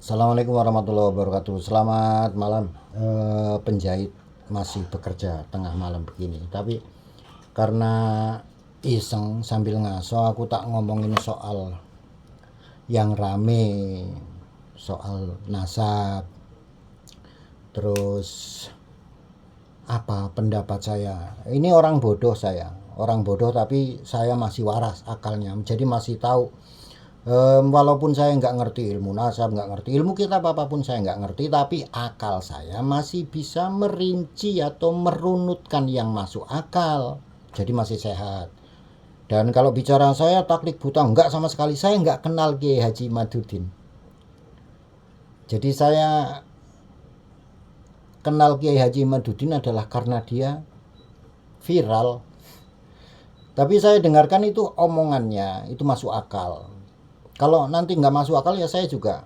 Assalamualaikum warahmatullahi wabarakatuh. Selamat malam. Penjahit masih bekerja tengah malam begini. Tapi karena iseng sambil ngaso, aku tak ngomongin soal yang rame, soal nasab. Terus apa pendapat saya? Ini orang bodoh saya. Orang bodoh tapi saya masih waras akalnya. Jadi masih tahu. Walaupun saya nggak ngerti ilmu nasab, nggak ngerti ilmu kitab apapun, saya nggak ngerti, tapi akal saya masih bisa merinci atau merunutkan yang masuk akal. Jadi masih sehat. Dan kalau bicara saya taklid buta, nggak sama sekali. Saya nggak kenal Kiai Haji Madudin. Jadi saya kenal Kiai Haji Madudin adalah karena dia viral. Tapi saya dengarkan itu omongannya, itu masuk akal. Kalau nanti nggak masuk akal ya saya juga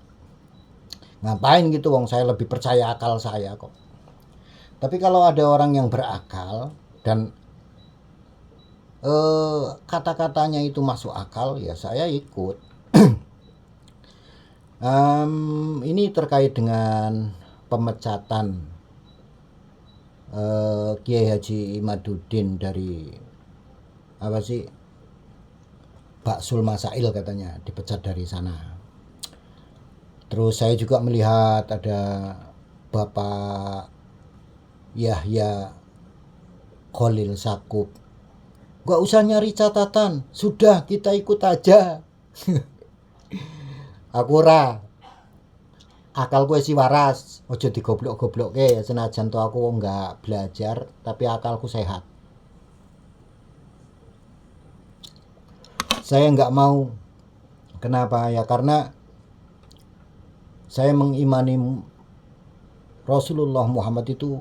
ngapain gitu, wong saya lebih percaya akal saya kok. Tapi kalau ada orang yang berakal dan kata-katanya itu masuk akal, ya saya ikut. Ini terkait dengan pemecatan Kiai Haji Madudin dari apa sih, Baksul Masail katanya dipecat dari sana. Terus saya juga melihat ada Bapak Yahya Khalil Sakub. Gak usah nyari catatan, sudah kita ikut aja. Aku ora, akalku si waras, ojo digoblok-goblok ke. Senajan tuh aku nggak belajar, tapi akalku sehat. Saya nggak mau. Kenapa ya? Karena saya mengimani Rasulullah Muhammad itu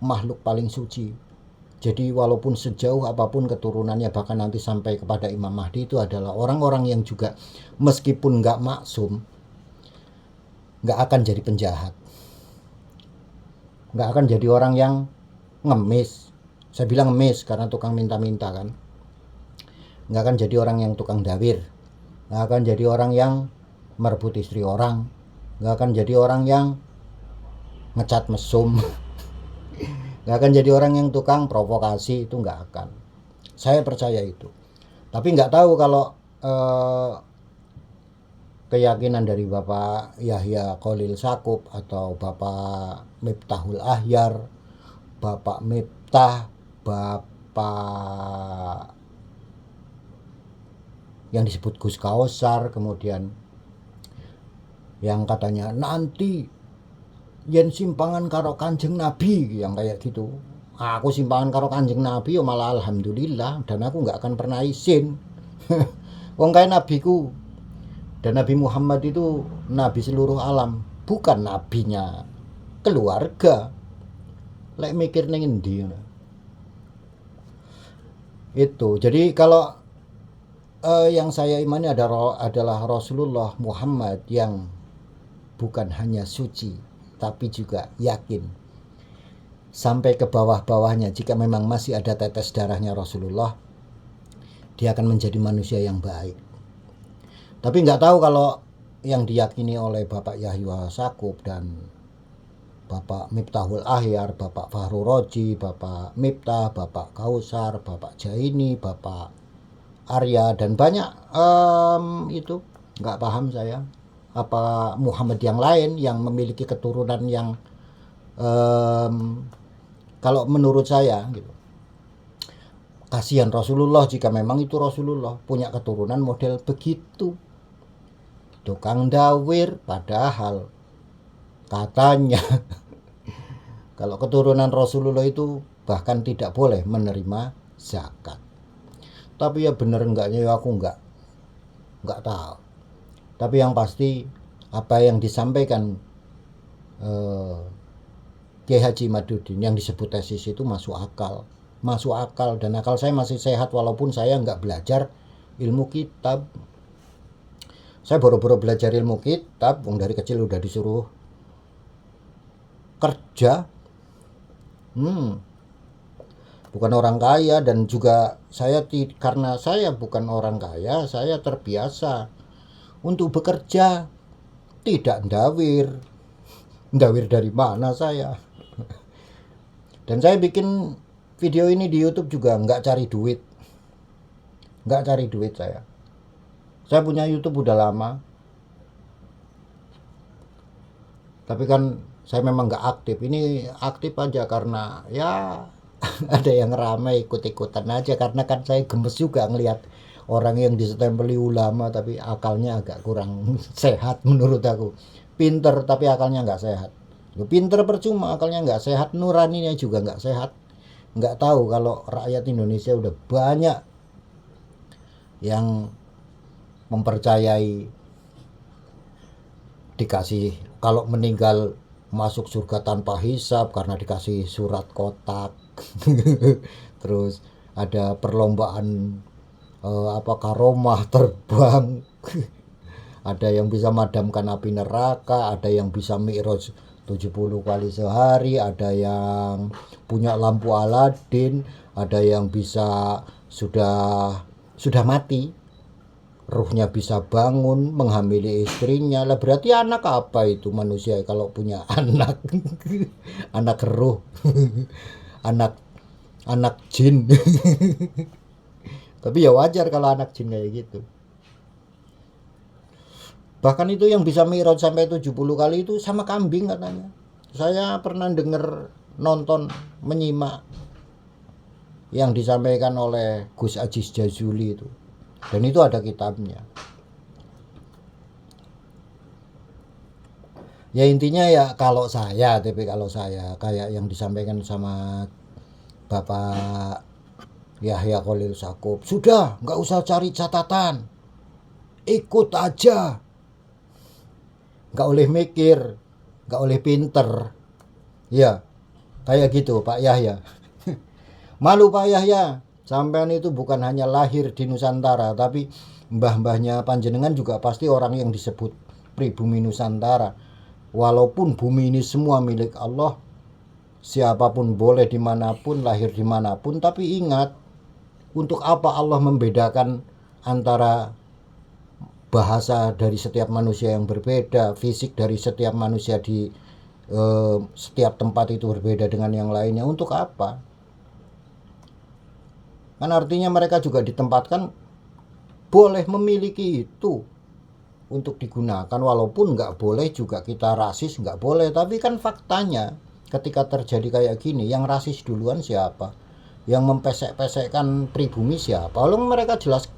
makhluk paling suci. Jadi walaupun sejauh apapun keturunannya, bahkan nanti sampai kepada Imam Mahdi, itu adalah orang-orang yang juga meskipun nggak maksum, nggak akan jadi penjahat, nggak akan jadi orang yang ngemis. Saya bilang ngemis karena tukang minta-minta kan. Nggak akan jadi orang yang tukang dawir, nggak akan jadi orang yang merebut istri orang, nggak akan jadi orang yang ngecat mesum, nggak akan jadi orang yang tukang provokasi, itu nggak akan. Saya percaya itu. Tapi nggak tahu kalau keyakinan dari Bapak Yahya Khalil Sakub atau Bapak Miftahul Ahyar, Bapak Miftah, Bapak yang disebut Gus Kaosar, kemudian yang katanya nanti yen simpangan karo Kanjeng Nabi, yang kayak gitu. Aku simpangan karo Kanjeng Nabi, ya malah alhamdulillah, dan aku nggak akan pernah izin. Wong kayak nabiku, dan Nabi Muhammad itu nabi seluruh alam, bukan nabinya keluarga. Lek mikir ning endi itu. Jadi kalau yang saya imani adalah Rasulullah Muhammad yang bukan hanya suci, tapi juga yakin sampai ke bawah-bawahnya. Jika memang masih ada tetes darahnya Rasulullah, dia akan menjadi manusia yang baik. Tapi nggak tahu kalau yang diyakini oleh Bapak Yahya Sakub dan Bapak Miftahul Ahyar, Bapak Fahru Roji, Bapak Miftah, Bapak Kausar, Bapak Jaini, Bapak Arya, dan banyak itu nggak paham saya. Apa Muhammad yang lain yang memiliki keturunan yang kalau menurut saya gitu, kasihan Rasulullah jika memang itu Rasulullah punya keturunan model begitu, tukang dawir, padahal katanya kalau keturunan Rasulullah itu bahkan tidak boleh menerima zakat. Tapi ya bener enggaknya ya aku enggak tahu. Tapi yang pasti apa yang disampaikan Kiai Haji Madudin yang disebut tesis itu masuk akal, dan akal saya masih sehat walaupun saya enggak belajar ilmu kitab. Saya boro-boro belajar ilmu kitab, dari kecil udah disuruh kerja. Bukan orang kaya, dan juga karena saya bukan orang kaya, saya terbiasa untuk bekerja tidak ndawir. Ndawir dari mana saya? Dan saya bikin video ini di YouTube juga nggak cari duit. Nggak cari duit saya. Saya punya YouTube udah lama. Tapi kan saya memang nggak aktif. Ini aktif aja karena ya ada yang ramai ikut-ikutan aja. Karena kan saya gemes juga ngelihat orang yang disestempeli ulama tapi akalnya agak kurang sehat menurut aku. Pinter tapi akalnya nggak sehat. Pinter percuma, akalnya nggak sehat, nuraninya juga nggak sehat. Nggak tahu kalau rakyat Indonesia udah banyak yang mempercayai dikasih kalau meninggal masuk surga tanpa hisab karena dikasih surat kotak. Terus ada perlombaan karomah terbang. Ada yang bisa madamkan api neraka, ada yang bisa mi'raj 70 kali sehari, ada yang punya lampu Aladin, ada yang bisa sudah mati, ruhnya bisa bangun, menghamili istrinya. Lah berarti anak apa itu manusia kalau punya anak? Anak ruh. anak jin. Tapi ya wajar kalau anak jin kayak gitu. Bahkan itu yang bisa mi'raj sampai 70 kali itu sama kambing katanya. Saya pernah nonton, menyimak yang disampaikan oleh Gus Aziz Jazuli itu. Dan itu ada kitabnya. Ya intinya ya kalau saya kayak yang disampaikan sama Bapak Yahya Khalil Stakuf, sudah nggak usah cari catatan, ikut aja, nggak oleh mikir, nggak oleh pinter, ya kayak gitu Pak Yahya. Malu Pak Yahya, sampean itu bukan hanya lahir di Nusantara, tapi mbah-mbahnya panjenengan juga pasti orang yang disebut pribumi Nusantara. Walaupun bumi ini semua milik Allah, siapapun boleh dimanapun, lahir dimanapun, tapi ingat, untuk apa Allah membedakan antara bahasa dari setiap manusia yang berbeda, fisik dari setiap manusia di setiap tempat itu berbeda dengan yang lainnya, untuk apa? Kan artinya mereka juga ditempatkan boleh memiliki itu untuk digunakan, walaupun nggak boleh juga kita rasis, nggak boleh. Tapi kan faktanya ketika terjadi kayak gini, yang rasis duluan siapa? Yang mempesek-pesekkan pribumi siapa? Lalu mereka jelas,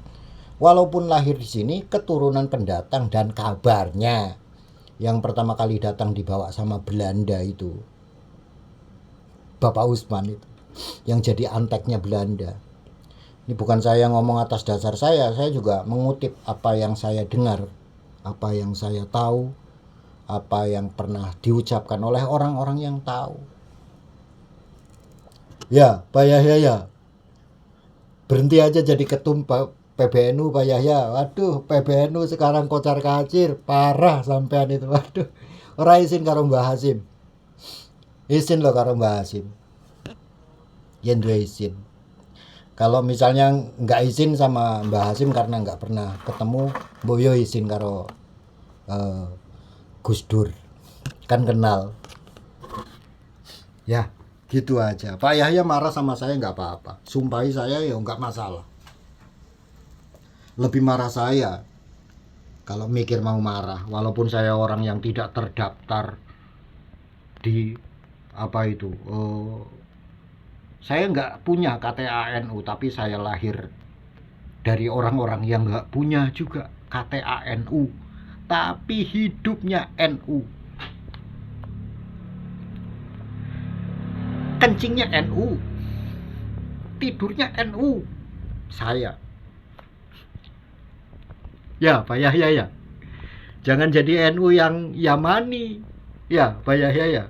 walaupun lahir di sini, keturunan pendatang, dan kabarnya yang pertama kali datang dibawa sama Belanda itu Bapak Usman itu, yang jadi anteknya Belanda. Ini bukan saya ngomong atas dasar saya juga mengutip apa yang saya dengar, apa yang saya tahu, apa yang pernah diucapkan oleh orang-orang yang tahu. Ya, Pak Yahya ya, berhenti aja jadi ketum PBNU Pak Yahya. Waduh, PBNU sekarang kocar kacir, parah sampean itu. Waduh, ora izin karo Mbah Hasim. Izin loh karo Mbah Hasim. Yen duwe izin. Kalau misalnya nggak izin sama Mbah Hasim karena nggak pernah ketemu, boyo izin karo Gus Dur, kan kenal. Ya gitu aja. Pak Yahya marah sama saya nggak apa-apa, sumpahi saya ya nggak masalah. Lebih marah saya kalau mikir mau marah, walaupun saya orang yang tidak terdaftar di saya nggak punya KTA NU, tapi saya lahir dari orang-orang yang nggak punya juga KTA NU, tapi hidupnya NU, kencingnya NU, tidurnya NU. Saya ya Pak Yahya ya, jangan jadi NU yang Yamani ya Pak Yahya ya.